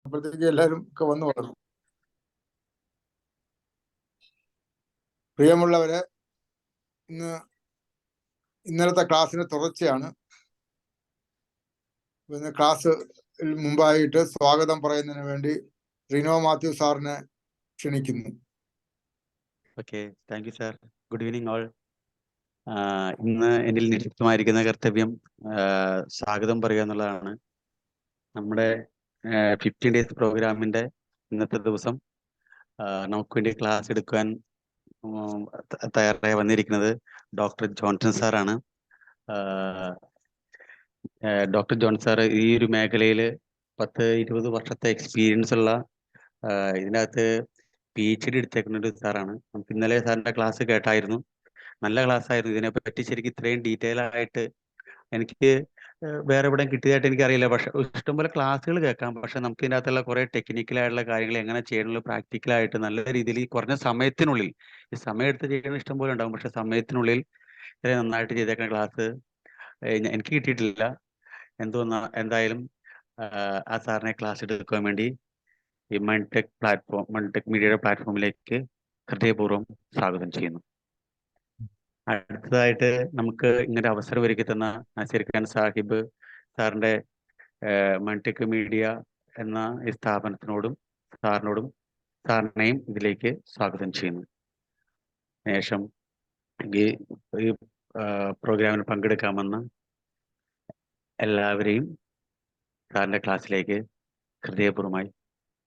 അപ്പോഴത്തേക്ക് എല്ലാവരും ഒക്കെ വന്നു വളർന്നു. പ്രിയമുള്ളവരെ, ഇന്നലത്തെ ക്ലാസ്സിന് തുടർച്ചയാണ്. ഇന്ന് ക്ലാസ് മുമ്പായിട്ട് സ്വാഗതം പറയുന്നതിന് വേണ്ടി റിനോ മാത്യു സാറിനെ ക്ഷണിക്കുന്നു. Okay, thank you sir. Good evening all. ഇന്ന് എന്നിൽ നിക്ഷിപ്തമായിരിക്കുന്ന കർത്തവ്യം സ്വാഗതം പറയുക എന്നുള്ളതാണ്. നമ്മുടെ 15 ഡേയ്സ് പ്രോഗ്രാമിന്റെ ഇന്നത്തെ ദിവസം നമുക്ക് വേണ്ടി ക്ലാസ് എടുക്കാൻ തയ്യാറായി വന്നിരിക്കുന്നത് ഡോക്ടർ ജോൺസൺ സാറാണ്. ഡോക്ടർ ജോൺ സാർ ഈ ഒരു മേഖലയിൽ 10-20 വർഷത്തെ എക്സ്പീരിയൻസ് ഉള്ള, ഇതിനകത്ത് PhD എടുത്തേക്കുന്ന ഒരു സാറാണ്. നമുക്ക് ഇന്നലെ സാറിന്റെ ക്ലാസ് കേട്ടായിരുന്നു, നല്ല ക്ലാസ് ആയിരുന്നു. ഇതിനെപ്പറ്റി ശരിക്കും ഇത്രയും ഡീറ്റെയിൽ ആയിട്ട് എനിക്ക് വേറെ എവിടെ കിട്ടിയതായിട്ട് എനിക്കറിയില്ല. പക്ഷെ ഇഷ്ടംപോലെ ക്ലാസ്സുകൾ കേൾക്കാം, പക്ഷെ നമുക്ക് ഇതിനകത്തുള്ള കുറെ ടെക്നിക്കലായിട്ടുള്ള കാര്യങ്ങൾ എങ്ങനെ ചെയ്യണമെന്ന് പ്രാക്ടിക്കലായിട്ട് നല്ല രീതിയിൽ ഈ കുറഞ്ഞ സമയത്തിനുള്ളിൽ, ഈ സമയം എടുത്ത് ചെയ്യണ ഇഷ്ടംപോലെ ഉണ്ടാകും, പക്ഷെ സമയത്തിനുള്ളിൽ നന്നായിട്ട് ചെയ്തേക്കുന്ന ക്ലാസ് എനിക്ക് കിട്ടിയിട്ടില്ല. എന്തായാലും ആ സാറിനെ ക്ലാസ് എടുക്കാൻ വേണ്ടി ഈ മൺടെക് മീഡിയയുടെ പ്ലാറ്റ്ഫോമിലേക്ക് ഹൃദയപൂർവ്വം സ്വാഗതം ചെയ്യുന്നു. അടുത്തതായിട്ട് നമുക്ക് ഇങ്ങനെ അവസരം ഒരുക്കി തന്ന നാസിർ ഖാൻ സാഹിബ് സാറിന്റെ മൺടെക് മീഡിയ എന്ന ഈ സ്ഥാപനത്തിനോടും സാറിനെയും ഇതിലേക്ക് സ്വാഗതം ചെയ്യുന്നു. ശേഷം ഈ പ്രോഗ്രാമിൽ പങ്കെടുക്കാമെന്ന് എല്ലാവരെയും സാറിന്റെ ക്ലാസ്സിലേക്ക് ഹൃദയപൂർവ്വമായി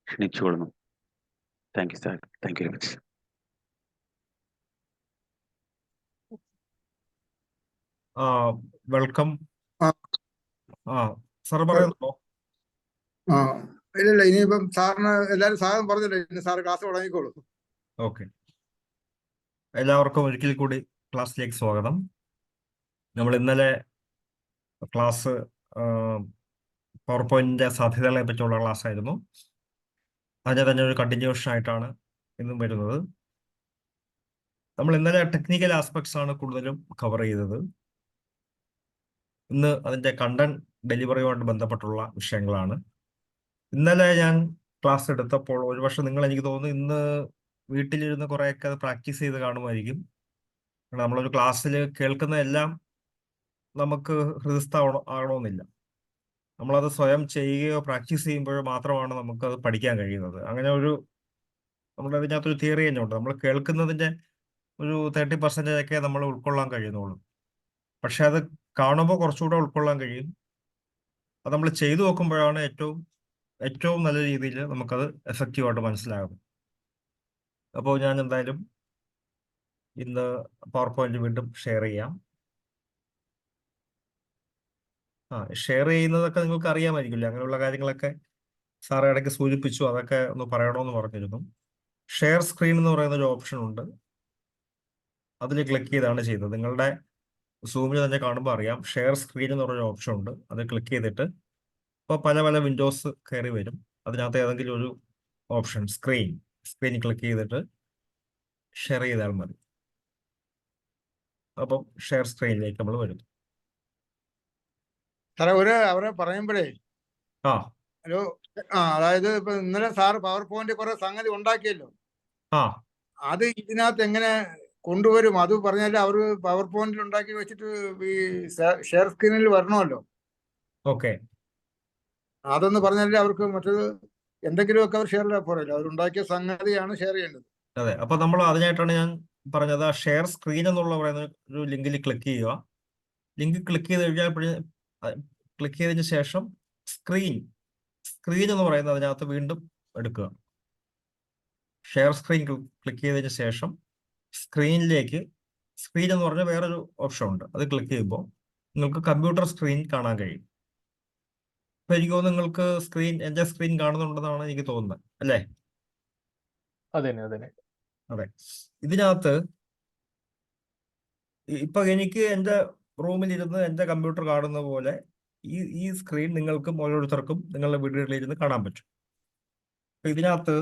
ക്ഷണിച്ചുകൊള്ളുന്നു. Thank you sir. Thank you very much. Welcome. Sir പറയുന്നുണ്ടോ? ഇല്ല, ഇനിയിപ്പം സാറിന് എല്ലാവരും സ്വാഗതം പറഞ്ഞല്ലോ, ഇനി സാറ് ക്ലാസ് തുടങ്ങിക്കോളൂ. ഓക്കെ, എല്ലാവർക്കും ഒരിക്കൽ കൂടി ക്ലാസ്സിലേക്ക് സ്വാഗതം. നമ്മൾ ഇന്നലെ ക്ലാസ് പവർ പോയിന്റിന്റെ സാധ്യതകളെ പറ്റിയുള്ള ക്ലാസ് ആയിരുന്നു. അതിന്റെ തന്നെ ഒരു കണ്ടിന്യൂഷൻ ആയിട്ടാണ് ഇന്നും വരുന്നത്. നമ്മൾ ഇന്നലെ ടെക്നിക്കൽ ആസ്പെക്ട്സ് ആണ് കൂടുതലും കവർ ചെയ്തത്. ഇന്ന് അതിന്റെ കണ്ടന്റ് ഡെലിവറിയുമായിട്ട് ബന്ധപ്പെട്ടുള്ള വിഷയങ്ങളാണ്. ഇന്നലെ ഞാൻ ക്ലാസ് എടുത്തപ്പോൾ ഒരുപക്ഷെ നിങ്ങൾ, എനിക്ക് തോന്നുന്നു, ഇന്ന് വീട്ടിലിരുന്ന് കുറേയൊക്കെ അത് പ്രാക്ടീസ് ചെയ്ത് കാണുമായിരിക്കും. നമ്മളൊരു ക്ലാസ്സിൽ കേൾക്കുന്ന എല്ലാം നമുക്ക് ഹൃദയസ്ഥ ആകണമെന്നില്ല. നമ്മളത് സ്വയം ചെയ്യുകയോ പ്രാക്ടീസ് ചെയ്യുമ്പോഴോ മാത്രമാണ് നമുക്കത് പഠിക്കാൻ കഴിയുന്നത്. അങ്ങനെ നമ്മുടെ അതിനകത്തൊരു തിയറി തന്നെയുണ്ട്. നമ്മൾ കേൾക്കുന്നതിൻ്റെ ഒരു 30% ഒക്കെ നമ്മൾ ഉൾക്കൊള്ളാൻ കഴിയുന്നുള്ളൂ. പക്ഷെ അത് കാണുമ്പോൾ കുറച്ചുകൂടെ ഉൾക്കൊള്ളാൻ കഴിയും. അത് നമ്മൾ ചെയ്തു നോക്കുമ്പോഴാണ് ഏറ്റവും നല്ല രീതിയിൽ നമുക്കത് എഫക്റ്റീവായിട്ട് മനസ്സിലാകും. അപ്പോൾ ഞാൻ എന്തായാലും ഇന്ന് പവർ പോയിന്റ് വീണ്ടും ഷെയർ ചെയ്യാം. ഷെയർ ചെയ്യുന്നതൊക്കെ നിങ്ങൾക്ക് അറിയാമായിരിക്കില്ല. അങ്ങനെയുള്ള കാര്യങ്ങളൊക്കെ സാറ് ഇടയ്ക്ക് സൂചിപ്പിച്ചു, അതൊക്കെ ഒന്ന് പറയണമെന്ന് പറഞ്ഞിരുന്നു. ഷെയർ സ്ക്രീൻ എന്ന് പറയുന്ന ഒരു ഓപ്ഷൻ ഉണ്ട്, അതിൽ ക്ലിക്ക് ചെയ്താണ് ചെയ്തത്. നിങ്ങളുടെ സൂമിൽ തന്നെ കാണുമ്പോൾ അറിയാം, ഷെയർ സ്ക്രീൻ എന്ന് പറഞ്ഞൊരു ഓപ്ഷൻ ഉണ്ട്. അത് ക്ലിക്ക് ചെയ്തിട്ട് ഇപ്പോൾ പല വിൻഡോസ് കയറി വരും. അതിനകത്ത് ഏതെങ്കിലും ഒരു ഓപ്ഷൻ സ്ക്രീൻ ക്ലിക്ക് ചെയ്തിട്ട് ഷെയർ ചെയ്താൽ മതി. അപ്പം ഷെയർ സ്ക്രീനിലേക്ക് നമ്മൾ വരും. സാറേ, അവരെ പറയുമ്പോഴേ അതായത് ഇപ്പൊ ഇന്നലെ സാറ് പവർ പോയിന്റ് കുറെ സംഗതി ഉണ്ടാക്കിയല്ലോ, അത് ഇതിനകത്ത് എങ്ങനെ കൊണ്ടുവരും? അത് പറഞ്ഞാൽ അവർ പവർ പോയിന്റിൽ ഉണ്ടാക്കി വെച്ചിട്ട് ഈ ഷെയർ സ്ക്രീനിൽ വരണമല്ലോ. ഓക്കെ, അതൊന്ന് പറഞ്ഞാലേ അവർക്ക് മറ്റത് എന്തെങ്കിലുമൊക്കെ അവർ ഷെയർ ചെയ്യാൻ പോരല്ലോ. അവരുണ്ടാക്കിയ സംഗതിയാണ് ഷെയർ ചെയ്യേണ്ടത്. അതെ, അപ്പൊ നമ്മൾ അതിനായിട്ടാണ് ഞാൻ പറഞ്ഞത്, ആ ഷെയർ സ്ക്രീൻ എന്നുള്ള പറയുന്ന ഒരു ലിങ്കിൽ ക്ലിക്ക് ചെയ്യുക. ലിങ്ക് ക്ലിക്ക് ചെയ്ത് കഴിഞ്ഞാൽ ക്ലിക്ക് ചെയ്തതിന് ശേഷം സ്ക്രീൻ എന്ന് പറയുന്നത് അതിനകത്ത് വീണ്ടും എടുക്കുക. ഷെയർ സ്ക്രീൻ ക്ലിക്ക് ചെയ്തതിന് ശേഷം സ്ക്രീനിലേക്ക്, സ്ക്രീൻ എന്ന് പറഞ്ഞാൽ വേറൊരു ഓപ്ഷൻ ഉണ്ട്, അത് ക്ലിക്ക് ചെയ്യുമ്പോൾ നിങ്ങൾക്ക് കമ്പ്യൂട്ടർ സ്ക്രീൻ കാണാൻ കഴിയും. അപ്പൊ എനിക്ക് തോന്നുന്നു നിങ്ങൾക്ക് എന്റെ സ്ക്രീൻ കാണുന്നുണ്ടെന്നാണ് എനിക്ക് തോന്നുന്നത്, അല്ലേ? അതെ. ഇതിനകത്ത് ഇപ്പൊ എനിക്ക് എന്റെ റൂമിലിരുന്ന് എന്റെ കമ്പ്യൂട്ടർ കാണുന്ന പോലെ ഈ സ്ക്രീൻ നിങ്ങൾക്കും ഓരോരുത്തർക്കും നിങ്ങളുടെ വീടുകളിലിരുന്ന് കാണാൻ പറ്റും. അപ്പൊ ഇതിനകത്ത്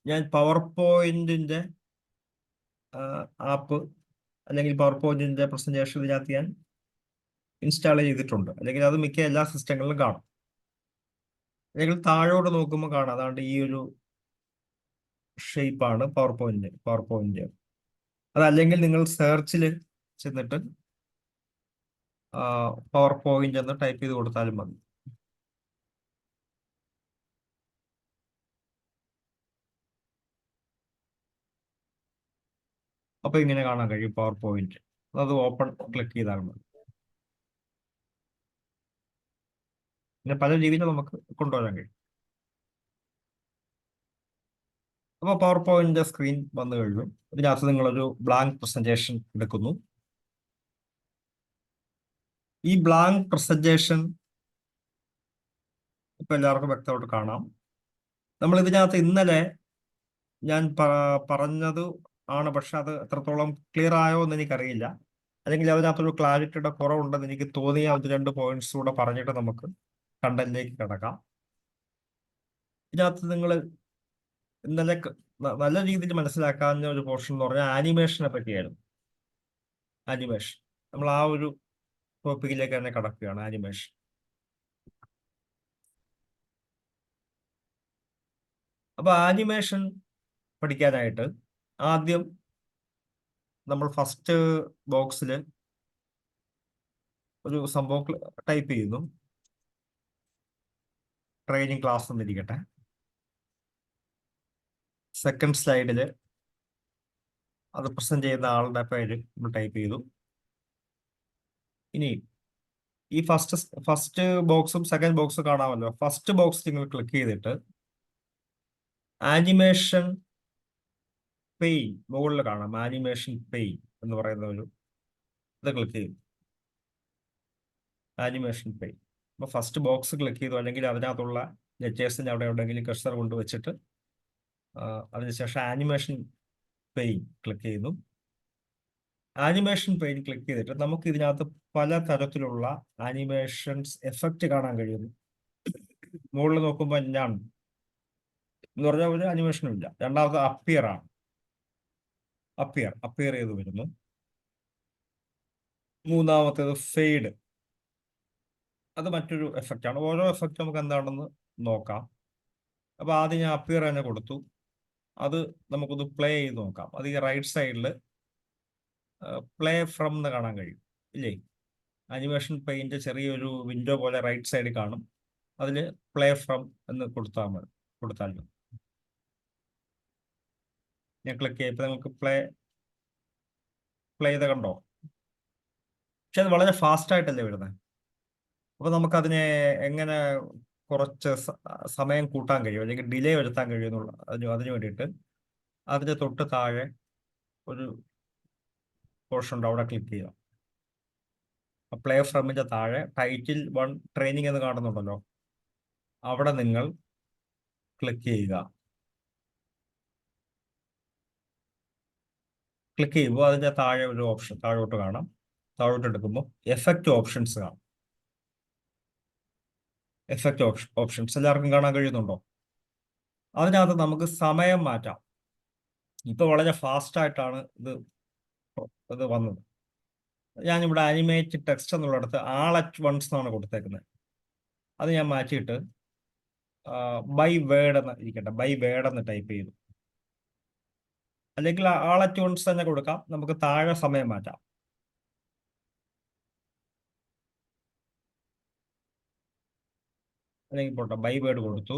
ഞാൻ പവർ പോയിന്റിന്റെ ആപ്പ് അല്ലെങ്കിൽ പവർ പോയിന്റിന്റെ പ്രസന്റേഷൻ ഇതിനകത്ത് ഞാൻ ഇൻസ്റ്റാൾ ചെയ്തിട്ടുണ്ട്, അല്ലെങ്കിൽ അത് മിക്ക എല്ലാ സിസ്റ്റങ്ങളിലും കാണും. അല്ലെങ്കിൽ താഴോട്ട് നോക്കുമ്പോൾ കാണാം, അതാണ്ട് ഈ ഒരു ഷേപ്പാണ് പവർ പോയിന്റ്. അതല്ലെങ്കിൽ നിങ്ങൾ സെർച്ചിൽ ചെന്നിട്ട് പവർ പോയിന്റ് എന്ന് ടൈപ്പ് ചെയ്ത് കൊടുത്താലും മതി. അപ്പൊ ഇങ്ങനെ കാണാൻ കഴിയും പവർ പോയിന്റ്. അത് ഓപ്പൺ ക്ലിക്ക് ചെയ്താൽ മതി. പിന്നെ പല രീതിയിൽ നമുക്ക് കൊണ്ടുവരാൻ കഴിയും. അപ്പോൾ പവർ പോയിന്റ് സ്ക്രീൻ വന്നു കഴിഞ്ഞു. ഇതിനകത്ത് നിങ്ങളൊരു ബ്ലാങ്ക് പ്രസന്റേഷൻ എടുക്കുന്നു. ഈ ബ്ലാങ്ക് പ്രസന്റേഷൻ ഇപ്പൊ എല്ലാവർക്കും വ്യക്തമായിട്ട് കാണാം. നമ്മൾ ഇതിനകത്ത് ഇന്നലെ ഞാൻ പറഞ്ഞത് ആണ്, പക്ഷെ അത് എത്രത്തോളം ക്ലിയർ ആയോ എന്ന് എനിക്കറിയില്ല. അല്ലെങ്കിൽ അതിനകത്തൊരു ക്ലാരിറ്റിയുടെ കുറവുണ്ടെന്ന് എനിക്ക് തോന്നിയ അത് 2 പോയിന്റ്സ് കൂടെ പറഞ്ഞിട്ട് നമുക്ക് കണ്ടന്റിലേക്ക് കിടക്കാം. ഇതിനകത്ത് നിങ്ങൾ ഇന്നലെ നല്ല രീതിയിൽ മനസ്സിലാക്കാവുന്ന ഒരു പോർഷൻ എന്ന് പറഞ്ഞാൽ ആനിമേഷനെ പറ്റിയായിരുന്നു. ആനിമേഷൻ നമ്മൾ ആ ഒരു ടോപ്പിക്കിലേക്ക് തന്നെ കടക്കുകയാണ്. ആനിമേഷൻ. അപ്പൊ ആനിമേഷൻ പഠിക്കാനായിട്ട് ആദ്യം നമ്മൾ ഫസ്റ്റ് ബോക്സിൽ ഒരു സംഭവം ടൈപ്പ് ചെയ്യുന്നു. ട്രെയിനിങ് ക്ലാസ് എന്നിരിക്കട്ടെ. സെക്കൻഡ് സ്ലൈഡിൽ അത് പ്രസന്റ് ചെയ്യുന്ന ആളുടെ പേര് നമ്മൾ ടൈപ്പ് ചെയ്തു. ഇനി ഈ ഫസ്റ്റ് ബോക്സും സെക്കൻഡ് ബോക്സും കാണാമല്ലോ. ഫസ്റ്റ് ബോക്സ് നിങ്ങൾ ക്ലിക്ക് ചെയ്തിട്ട് ആനിമേഷൻ പെയിൻ മുകളിൽ കാണാം. ആനിമേഷൻ പെയിൻ എന്ന് പറയുന്ന ഒരു ഇത് ക്ലിക്ക് ചെയ്യും. Animation pain. അപ്പോൾ ഫസ്റ്റ് ബോക്സ് ക്ലിക്ക് ചെയ്തു, അല്ലെങ്കിൽ അതിനകത്തുള്ള ലെറ്റേഴ്സിന് അവിടെ എവിടെയെങ്കിലും കഴ്സർ കൊണ്ട് വെച്ചിട്ട് അതിനുശേഷം ആനിമേഷൻ പെയിൻ ക്ലിക്ക് ചെയ്യുന്നു. ആനിമേഷൻ പെയിൻ ക്ലിക്ക് ചെയ്തിട്ട് നമുക്ക് ഇതിനകത്ത് പല തരത്തിലുള്ള ആനിമേഷൻസ് എഫക്റ്റ് കാണാൻ കഴിയുന്നു. മുകളിൽ നോക്കുമ്പോൾ ഞാൻ എന്ന് പറഞ്ഞാൽ ഒരു അനിമേഷനും ഇല്ല. രണ്ടാമത് അപ്പിയർ ആണ്. അപ്പിയർ ചെയ്ത് വരുന്നു. മൂന്നാമത്തേത് ഫെയ്ഡ്. അത് മറ്റൊരു എഫക്റ്റ് ആണ്. ഓരോ എഫക്റ്റ് നമുക്ക് എന്താണെന്ന് നോക്കാം. അപ്പൊ ആദ്യം ഞാൻ അപ്പിയർ തന്നെ കൊടുത്തു. അത് നമുക്കൊന്ന് പ്ലേ ചെയ്ത് നോക്കാം. അത് ഈ റൈറ്റ് സൈഡിൽ പ്ലേ ഫ്രം എന്ന് കാണാൻ കഴിയും ഇല്ലേ? അനിമേഷൻ പെയിന്റ് ചെറിയൊരു വിൻഡോ പോലെ റൈറ്റ് സൈഡിൽ കാണും. അതിൽ പ്ലേ ഫ്രം എന്ന് കൊടുത്താൽ മതി. ഞാൻ ക്ലിക്ക് ചെയ്യപ്പോൾ നമുക്ക് പ്ലേ ചെയ്ത് കണ്ടോ? പക്ഷെ അത് വളരെ ഫാസ്റ്റ് ആയിട്ടല്ലേ വരുന്നത്. അപ്പൊ നമുക്കതിനെ എങ്ങനെ കുറച്ച് സമയം കൂട്ടാൻ കഴിയും, അല്ലെങ്കിൽ ഡിലേ വരുത്താൻ കഴിയും എന്നുള്ള അതിന് വേണ്ടിയിട്ട് അതിന് തൊട്ട് താഴെ ഒരു പോർഷൻ ഉണ്ട്. അവിടെ ക്ലിക്ക് ചെയ്യുക. പ്ലേ ഫ്രമിന്റെ താഴെ ടൈറ്റിൽ 1 ട്രെയിനിങ് എന്ന് കാണുന്നുണ്ടല്ലോ. അവിടെ നിങ്ങൾ ക്ലിക്ക് ചെയ്യുക. ക്ലിക്ക് ചെയ്യുമ്പോൾ അതിന്റെ താഴെ ഒരു ഓപ്ഷൻ താഴോട്ട് കാണാം. താഴോട്ട് എടുക്കുമ്പോൾ എഫക്റ്റ് ഓപ്ഷൻസ് കാണാം. എഫക്റ്റ് ഓപ്ഷൻസ് എല്ലാവർക്കും കാണാൻ കഴിയുന്നുണ്ടോ? അതിനകത്ത് നമുക്ക് സമയം മാറ്റാം. ഇപ്പൊ വളരെ ഫാസ്റ്റ് ആയിട്ടാണ് ഇത് വന്നത്. ഞാനിവിടെ അനിമേറ്റ് ടെക്സ്റ്റ് എന്നുള്ളിടത്ത് ആൾ അറ്റ് വൺസ് എന്നാണ് കൊടുത്തേക്കുന്നത്. അത് ഞാൻ മാറ്റിയിട്ട് ബൈ വേർഡ് എന്ന് ഇരിക്കട്ടെ, ബൈ വേർഡ് എന്ന് ടൈപ്പ് ചെയ്തു. അല്ലെങ്കിൽ ആൾ അറ്റ് വൺസ് തന്നെ കൊടുക്കാം. നമുക്ക് താഴെ സമയം മാറ്റാം. അല്ലെങ്കിൽ പോട്ടെ, ബൈ വേർഡ് കൊടുത്തു.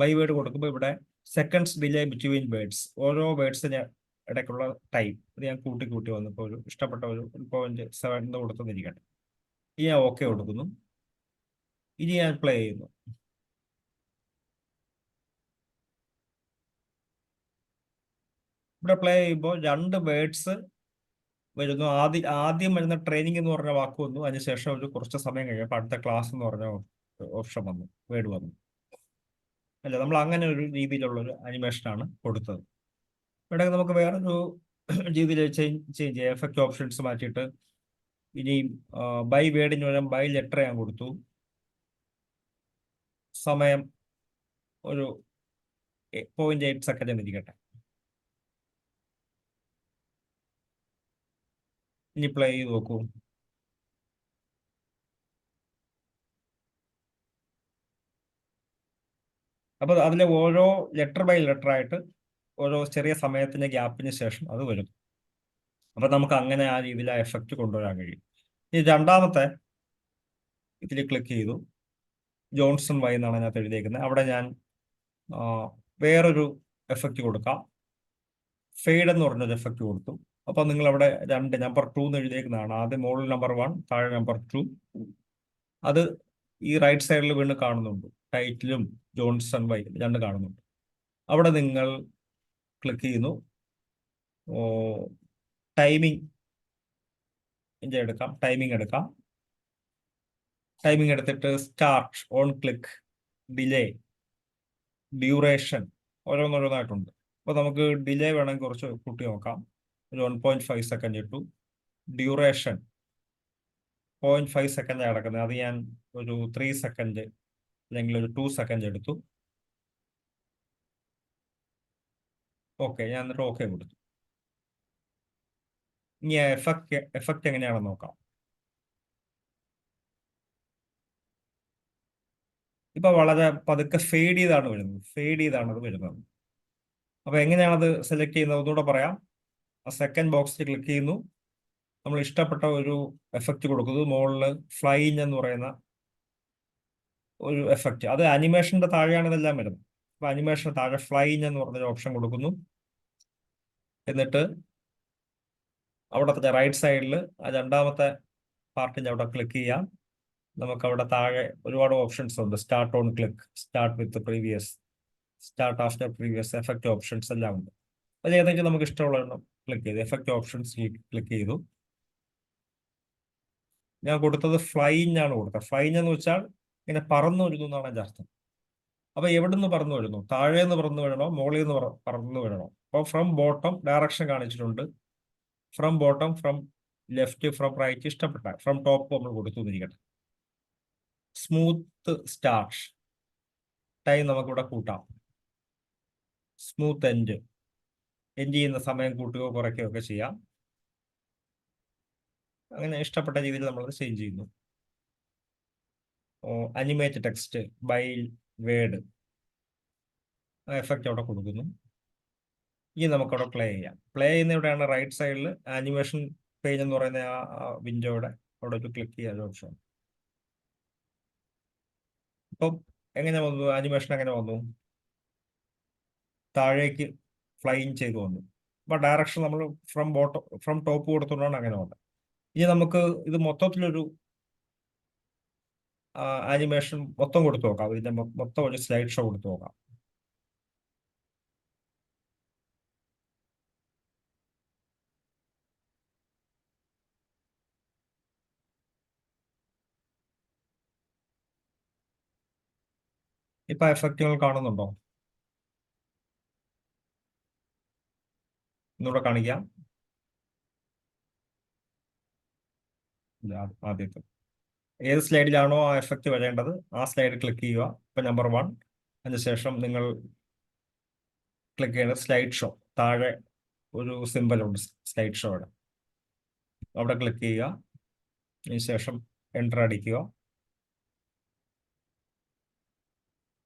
ബൈ വേർഡ് കൊടുക്കുമ്പോൾ ഇവിടെ സെക്കൻഡ്സ് ഡിലേ ബിറ്റ്വീൻ വേർഡ്സ്, ഓരോ വേർഡ്സിന് ഇടയ്ക്കുള്ള ടൈം ഇത് ഞാൻ കൂട്ടി വന്നപ്പോൾ ഒരു ഇഷ്ടപ്പെട്ട ഒരു 0.7 എന്ന് കൊടുത്തെന്നിരിക്കട്ടെ. ഇനി ഞാൻ ഓക്കെ കൊടുക്കുന്നു. ഇനി ഞാൻ പ്ലേ ചെയ്യുന്നു. ഇവിടെ പ്ലേ ചെയ്യുമ്പോൾ 2 വേർഡ്സ് വരുന്നു. ആദ്യം വരുന്ന ട്രെയിനിങ് എന്ന് പറഞ്ഞ വാക്ക് വന്നു. അതിനുശേഷം ഒരു കുറച്ച് സമയം കഴിഞ്ഞപ്പോൾ അടുത്ത ക്ലാസ് എന്ന് പറഞ്ഞ ഓപ്ഷൻ വന്നു, വേർഡ് വന്നു. അല്ല, നമ്മൾ അങ്ങനെ ഒരു രീതിയിലുള്ള ഒരു അനിമേഷനാണ് കൊടുത്തത്. ഇവിടെ നമുക്ക് വേറൊരു രീതിയിൽ ചേഞ്ച് ചെയ്യാം. എഫക്റ്റ് ഓപ്ഷൻസ് മാറ്റിയിട്ട് ഇനിയും ബൈ വേർഡിന് പകരം ബൈ ലെറ്റർ ഞാൻ കൊടുത്തു. സമയം ഒരു 0.8 സെക്കൻഡ് എന്നിരിക്കട്ടെ. ഇനി പ്ലേ ചെയ്ത് നോക്കൂ. അപ്പോൾ അതിലെ ഓരോ ലെറ്റർ ബൈ ലെറ്റർ ആയിട്ട് ഓരോ ചെറിയ സമയത്തിന്റെ ഗ്യാപ്പിന് ശേഷം അത് വരും. അപ്പൊ നമുക്ക് അങ്ങനെ ആ രീതിയിൽ ആ എഫക്റ്റ് കൊണ്ടുവരാൻ കഴിയും. ഈ രണ്ടാമത്തെ ഇതിൽ ക്ലിക്ക് ചെയ്തു, ജോൺസൺ വൈ എന്നാണ് അതിനകത്ത് എഴുതിയേക്കുന്നത്. അവിടെ ഞാൻ വേറൊരു എഫക്റ്റ് കൊടുക്കാം. ഫെയ്ഡ് എന്ന് പറഞ്ഞൊരു എഫക്റ്റ് കൊടുത്തു. അപ്പൊ നിങ്ങൾ അവിടെ നമ്പർ 2 എന്ന് എഴുതിയേക്കുന്നതാണ്. ആദ്യം മുകളിൽ നമ്പർ 1, താഴെ നമ്പർ 2. അത് ഈ റൈറ്റ് സൈഡിൽ വീണ്ടും കാണുന്നുണ്ട്. ടൈറ്റിലും ജോൺസൺ വൈ 2 കാണുന്നുണ്ട്. അവിടെ നിങ്ങൾ ക്ലിക്ക് ചെയ്യുന്നു. ടൈമിംഗ് എടുക്കാം. ടൈമിംഗ് എടുത്തിട്ട് start, on click, delay, duration ഓരോന്നോരോന്നായിട്ടുണ്ട്. അപ്പോൾ നമുക്ക് ഡിലേ വേണമെങ്കിൽ കുറച്ച് കൂട്ടി നോക്കാം. ഒരു 1.5 സെക്കൻഡ് ഇട്ടു. ഡ്യൂറേഷൻ 0.5 സെക്കൻഡ് കിടക്കുന്നത്. അത് ഞാൻ ഒരു 3 സെക്കൻഡ് അല്ലെങ്കിൽ ഒരു 2 സെക്കൻഡ് എടുത്തു. ഓക്കെ, ഞാൻ എന്നിട്ട് ഓക്കെ കൊടുത്തു. ഇനി എഫക്റ്റ് എങ്ങനെയാണെന്ന് നോക്കാം. ഇപ്പൊ വളരെ പതുക്കെ ഫെയ്ഡ് ചെയ്താണ് അത് വരുന്നത്. അപ്പൊ എങ്ങനെയാണത് സെലക്ട് ചെയ്യുന്നത് ഒന്നുകൂടെ പറയാം. ആ സെക്കൻഡ് ബോക്സിൽ ക്ലിക്ക് ചെയ്യുന്നു. നമ്മൾ ഇഷ്ടപ്പെട്ട ഒരു എഫക്റ്റ് കൊടുക്കുന്നു. മുകളിൽ ഫ്ലൈയിങ് എന്ന് പറയുന്ന ഒരു എഫക്റ്റ്, അത് അനിമേഷന്റെ താഴെയാണ് ഇതെല്ലാം വരുന്നത്. അപ്പൊ അനിമേഷൻ താഴെ ഫ്ലൈയിങ് എന്ന് പറഞ്ഞൊരു ഓപ്ഷൻ കൊടുക്കുന്നു. എന്നിട്ട് അവിടെ റൈറ്റ് സൈഡിൽ ആ രണ്ടാമത്തെ പാർട്ടിന്റെ അവിടെ ക്ലിക്ക് ചെയ്യാം. നമുക്ക് അവിടെ താഴെ ഒരുപാട് ഓപ്ഷൻസ് ഉണ്ട്. Start on click, start with previous, start after previous, effect options എല്ലാം ഉണ്ട്. അത് ഏതെങ്കിലും നമുക്ക് ഇഷ്ടമുള്ള ക്ലിക്ക് ചെയ്തു. എഫക്റ്റ് ഓപ്ഷൻസ് ക്ലിക്ക് ചെയ്തു. ഞാൻ കൊടുത്തത് ഫ്ലൈയിങ് ആണ് കൊടുത്തത്. ഫ്ലൈയിങ് എന്ന് വെച്ചാൽ ഇങ്ങനെ പറന്നു വരുന്നു എന്നാണ് എൻ്റെ അർത്ഥം. അപ്പൊ എവിടെ നിന്ന് പറന്നു വരുന്നു? താഴെ നിന്ന് പറന്നു വീഴണോ, മുകളിൽ നിന്ന് പറന്നു വീഴണോ? അപ്പോൾ ഫ്രം ബോട്ടം ഡയറക്ഷൻ കാണിച്ചിട്ടുണ്ട്. From bottom, from left, from right, ഇഷ്ടപ്പെട്ട ഫ്രം ടോപ്പ് നമ്മൾ കൊടുത്തു എന്നിരിക്കട്ടെ. സ്മൂത്ത് സ്റ്റാർട്ട്, ടൈം നമുക്കിവിടെ കൂട്ടാം. സ്മൂത്ത് എൻഡ് ചെയ്യുന്ന സമയം കൂട്ടുകയോ കുറയ്ക്കുകയോ ഒക്കെ ചെയ്യാം. അങ്ങനെ ഇഷ്ടപ്പെട്ട രീതിയിൽ നമ്മളത് ചേഞ്ച് ചെയ്യുന്നു. Animate text by word effect അവിടെ കൊടുക്കുന്നു. ഇനി നമുക്കവിടെ പ്ലേ ചെയ്യാം. പ്ലേ ചെയ്യുന്ന ഇവിടെയാണ് റൈറ്റ് സൈഡിൽ ആനിമേഷൻ പേജ് എന്ന് പറയുന്ന ആ വിൻഡോയുടെ അവിടെ ഒരു ക്ലിക്ക് ചെയ്യാൻ ഓപ്ഷൻ. അപ്പം എങ്ങനെ വന്നു ആനിമേഷൻ? എങ്ങനെ വന്നു? താഴേക്ക് ഫ്ലൈയിങ് ചെയ്തു വന്നു. അപ്പൊ ഡയറക്ഷൻ നമ്മൾ ഫ്രം ടോപ്പ് കൊടുത്തുകൊണ്ടാണ് അങ്ങനെ വന്നത്. ഇനി നമുക്ക് ഇത് മൊത്തത്തിലൊരു ആനിമേഷൻ മൊത്തം കൊടുത്തു നോക്കാം. ഇതിന്റെ മൊത്തം ഒരു സ്ലൈഡ് ഷോ കൊടുത്തു നോക്കാം. ഇപ്പൊ എഫക്റ്റുകൾ കാണുന്നുണ്ടോ? ഒന്നുകൂടെ കാണിക്കാം. ആദ്യത്തെ ഏത് സ്ലൈഡിലാണോ ആ എഫക്റ്റ് വരേണ്ടത് ആ സ്ലൈഡ് ക്ലിക്ക് ചെയ്യുക. ഇപ്പൊ നമ്പർ 1. അതിനുശേഷം നിങ്ങൾ ക്ലിക്ക് ചെയ്യുന്നത് സ്ലൈഡ് ഷോ. താഴെ ഒരു സിമ്പൽ ഉണ്ട് സ്ലൈഡ് ഷോയുടെ, അവിടെ ക്ലിക്ക് ചെയ്യുക. അതിനുശേഷം എൻ്റർ അടിക്കുക.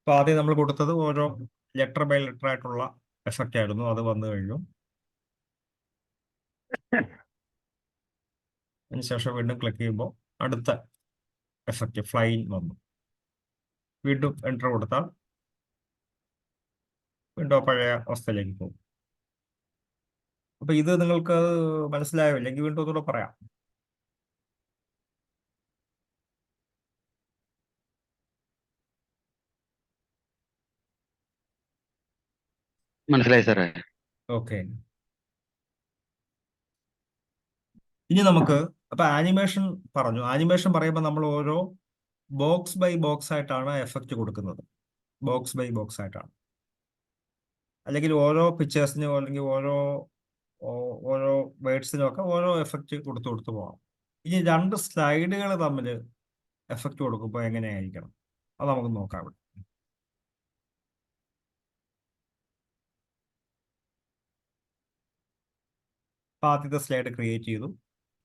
അപ്പൊ ആദ്യം നമ്മൾ കൊടുത്തത് ഓരോ ലെറ്റർ ബൈ ലെറ്റർ ആയിട്ടുള്ള എഫക്റ്റ് ആയിരുന്നു. അത് വന്നു കഴിഞ്ഞു. അതിനുശേഷം വീണ്ടും ക്ലിക്ക് ചെയ്യുമ്പോൾ അടുത്ത എഫക്റ്റ് ഫ്ലൈയിങ് വന്നു. വീണ്ടും എൻ്റർ കൊടുത്താൽ വീണ്ടും പഴയ അവസ്ഥയിലേക്ക് പോകും. അപ്പൊ ഇത് നിങ്ങൾക്ക് മനസ്സിലായോ? ഇല്ലെങ്കിൽ വീണ്ടും ഒന്നുകൂടെ പറയാം. മനസ്സിലായി സാറേ. ഓക്കെ, ഇനി നമുക്ക് അപ്പൊ ആനിമേഷൻ പറഞ്ഞു. ആനിമേഷൻ പറയുമ്പോൾ നമ്മൾ ഓരോ ബോക്സ് ബൈ ബോക്സ് ആയിട്ടാണ് എഫക്റ്റ് കൊടുക്കുന്നത്. ബോക്സ് ബൈ ബോക്സ് ആയിട്ടാണ്, അല്ലെങ്കിൽ ഓരോ പിക്ചേഴ്സിനും അല്ലെങ്കിൽ ഓരോ വേർഡ്സിനും ഒക്കെ ഓരോ എഫക്റ്റ് കൊടുത്തു പോകാം. ഇനി 2 സ്ലൈഡുകൾ തമ്മിൽ എഫക്റ്റ് കൊടുക്കുമ്പോൾ എങ്ങനെയായിരിക്കണം അത് നമുക്ക് നോക്കാം. ഇവിടെ ആദ്യത്തെ സ്ലൈഡ് ക്രിയേറ്റ് ചെയ്തു.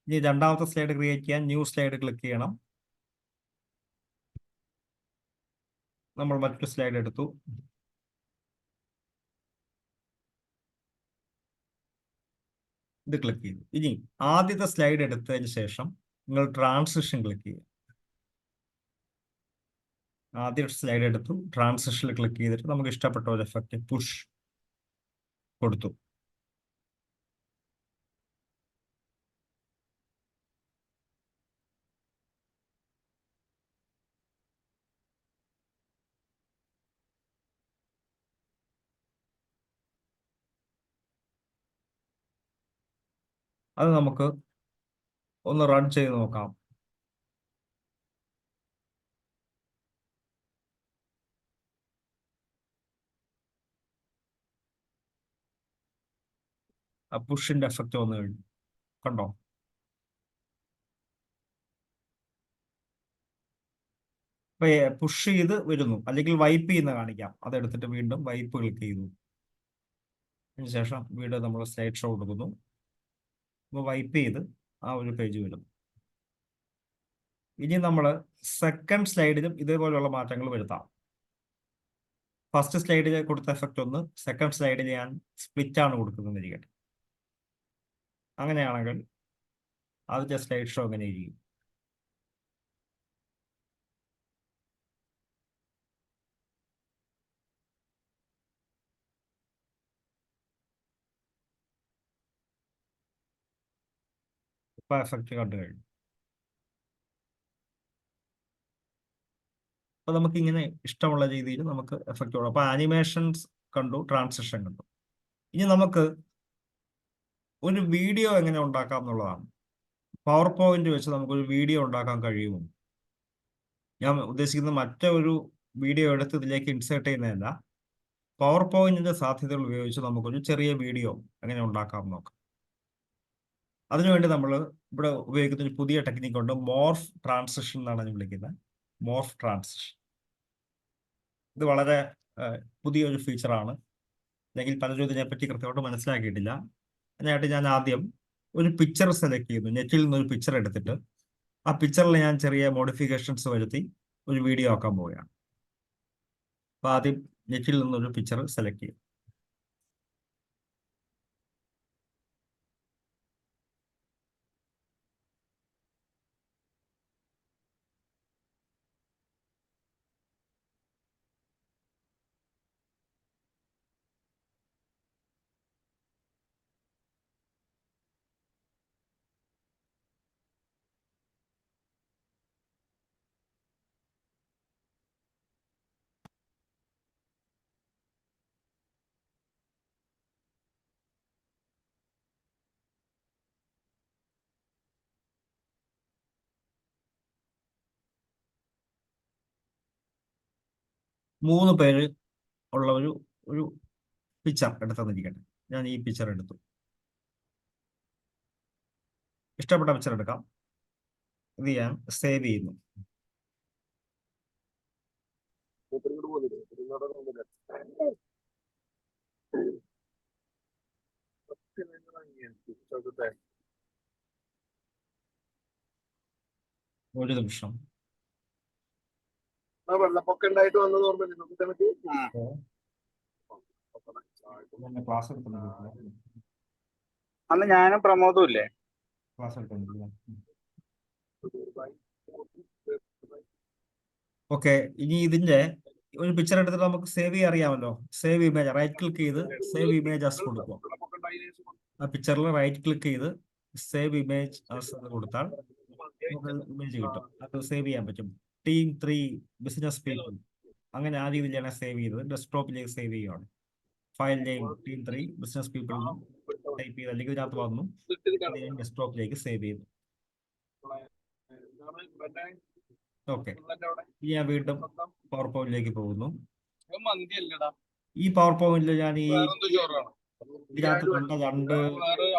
ഇനി രണ്ടാമത്തെ സ്ലൈഡ് ക്രിയേറ്റ് ചെയ്യാൻ ന്യൂ സ്ലൈഡ് ക്ലിക്ക് ചെയ്യണം. നമ്മൾ മറ്റൊരു സ്ലൈഡ് എടുത്തു. ഇത് ക്ലിക്ക് ചെയ്തു. ഇനി ആദ്യത്തെ സ്ലൈഡ് എടുത്തതിന് ശേഷം നിങ്ങൾ ട്രാൻസിഷൻ ക്ലിക്ക് ചെയ്യുക. ആദ്യ സ്ലൈഡ് എടുത്തു, ട്രാൻസിഷനിൽ ക്ലിക്ക് ചെയ്തിട്ട് നമുക്ക് ഇഷ്ടപ്പെട്ട ഒരു എഫക്റ്റ് പുഷ് കൊടുത്തു. അത് നമുക്ക് ഒന്ന് റൺ ചെയ്ത് നോക്കാം. ആ പുഷിന്റെ എഫക്റ്റ് വന്നു കഴിഞ്ഞു, കണ്ടോ? അപ്പൊ പുഷ് ചെയ്ത് വരുന്നു, അല്ലെങ്കിൽ വൈപ്പ് ചെയ്യുന്ന കാണിക്കാം. അതെടുത്തിട്ട് വീണ്ടും വൈപ്പ് ക്ലിക്ക് ചെയ്തു. അതിനുശേഷം വീണ്ടും നമ്മൾ സ്ലൈഡ് ഷോ കൊടുക്കുന്നു. അപ്പോൾ വൈപ്പ് ചെയ്ത് ആ ഒരു പേജ് വരും. ഇനി നമ്മൾ സെക്കൻഡ് സ്ലൈഡിലും ഇതേപോലെയുള്ള മാറ്റങ്ങൾ വരുത്താം. ഫസ്റ്റ് സ്ലൈഡിൽ കൊടുത്ത എഫക്റ്റ് ഒന്ന്, സെക്കൻഡ് സ്ലൈഡിൽ ഞാൻ സ്പ്ലിറ്റ് ആണ് കൊടുക്കുന്നതിരിക്കട്ടെ. അങ്ങനെയാണെങ്കിൽ അതിന്റെ സ്ലൈഡ് ഷോ എങ്ങനെ ഇരിക്കും? ഇപ്പൊ എഫക്റ്റ് കണ്ടു കഴിഞ്ഞു. അപ്പൊ നമുക്ക് ഇങ്ങനെ ഇഷ്ടമുള്ള രീതിയിൽ നമുക്ക് എഫക്റ്റ് കൊടുക്കാം. അപ്പൊ ആനിമേഷൻസ് കണ്ടു, ട്രാൻസിഷൻ കണ്ടു. ഇനി നമുക്ക് ഒരു വീഡിയോ എങ്ങനെ ഉണ്ടാക്കാം എന്നുള്ളതാണ്. പവർ പോയിന്റ് വെച്ച് നമുക്കൊരു വീഡിയോ ഉണ്ടാക്കാൻ കഴിയുമോ? ഞാൻ ഉദ്ദേശിക്കുന്നത് മറ്റൊരു വീഡിയോ എടുത്ത് ഇതിലേക്ക് ഇൻസേർട്ട് ചെയ്യുന്നതല്ല. പവർ പോയിന്റിന്റെ സാധ്യതകൾ ഉപയോഗിച്ച് നമുക്കൊരു ചെറിയ വീഡിയോ എങ്ങനെ ഉണ്ടാക്കാം എന്ന് നോക്കാം. അതിനുവേണ്ടി നമ്മൾ ഇവിടെ ഉപയോഗിക്കുന്ന ഒരു പുതിയ ടെക്നിക്ക് ഉണ്ട്, മോർഫ് ട്രാൻസിഷൻ എന്നാണ് ഞാൻ വിളിക്കുന്നത്. മോർഫ് ട്രാൻസിഷൻ ഇത് വളരെ പുതിയൊരു ഫീച്ചറാണ്. അല്ലെങ്കിൽ പലരും ഇതിനെപ്പറ്റി കൃത്യമായിട്ട് മനസ്സിലാക്കിയിട്ടില്ല. അതിനായിട്ട് ഞാൻ ആദ്യം ഒരു പിക്ചർ സെലക്ട് ചെയ്യുന്നു. നെറ്റിൽ നിന്ന് ഒരു പിക്ചർ എടുത്തിട്ട് ആ പിക്ചറിൽ ഞാൻ ചെറിയ മോഡിഫിക്കേഷൻസ് വരുത്തി ഒരു വീഡിയോ ആക്കാൻ പോവുകയാണ്. അപ്പോൾ ആദ്യം നെറ്റിൽ നിന്നൊരു പിക്ചർ സെലക്ട് ചെയ്യും. മൂന്ന് പേര് ഉള്ള ഒരു ഒരു പിക്ചർ എടുത്തെന്നിരിക്കട്ടെ. ഞാൻ ഈ പിക്ചർ എടുത്തു. ഇഷ്ടപ്പെട്ട പിക്ചർ എടുക്കാം. ഇത് ഞാൻ സേവ് ചെയ്യുന്നു. ഒരു നിമിഷം. വെള്ളപ്പൊക്കം ഉണ്ടായിട്ട് വന്നത് ഓർമ്മയില്ലേ ക്ലാസ് അന്ന് ഞാനും പ്രമോദും ഇല്ലേ? Class okay. ഇനി ഇതിന്റെ ഒരു പിക്ചർ എടുത്തിട്ട് നമുക്ക് സേവ് ചെയ്യാൻ അറിയാമല്ലോ. സേവ് ഇമേജ്, റൈറ്റ് ക്ലിക്ക് ചെയ്ത് സേവ് ഇമേജ് ആസ് കൊടുക്കുക. ആ പിക്ചറിൽ റൈറ്റ് ക്ലിക്ക് ചെയ്ത് സേവ് ഇമേജ് ആസ് കൊടുത്താൽ നമുക്ക് ഇമേജ് കിട്ടും. അത് സേവ് ചെയ്യാൻ പറ്റും. ടീം 3 ബിസിനസ് പീപ്പിൾ, അങ്ങനെ ആ രീതിയിലാണ് സേവ് ചെയ്തത്. ഡെസ്ക്ടോപ്പിലേക്ക് സേവ് ചെയ്യുകയാണ്. File name team 3 business people type ചെയ്ത് അല്ലെങ്കിൽ ഇതിനകത്ത് വന്നു ഡെസ്ക്ടോപ്പിലേക്ക് സേവ് ചെയ്തു. ഓക്കെ. ഇനി ഞാൻ വീണ്ടും പവർ പോയിന്റിലേക്ക് പോകുന്നു. ഈ പവർ പോയിന്റിൽ ഞാൻ ഈ ഇതിനകത്ത് കണ്ട 2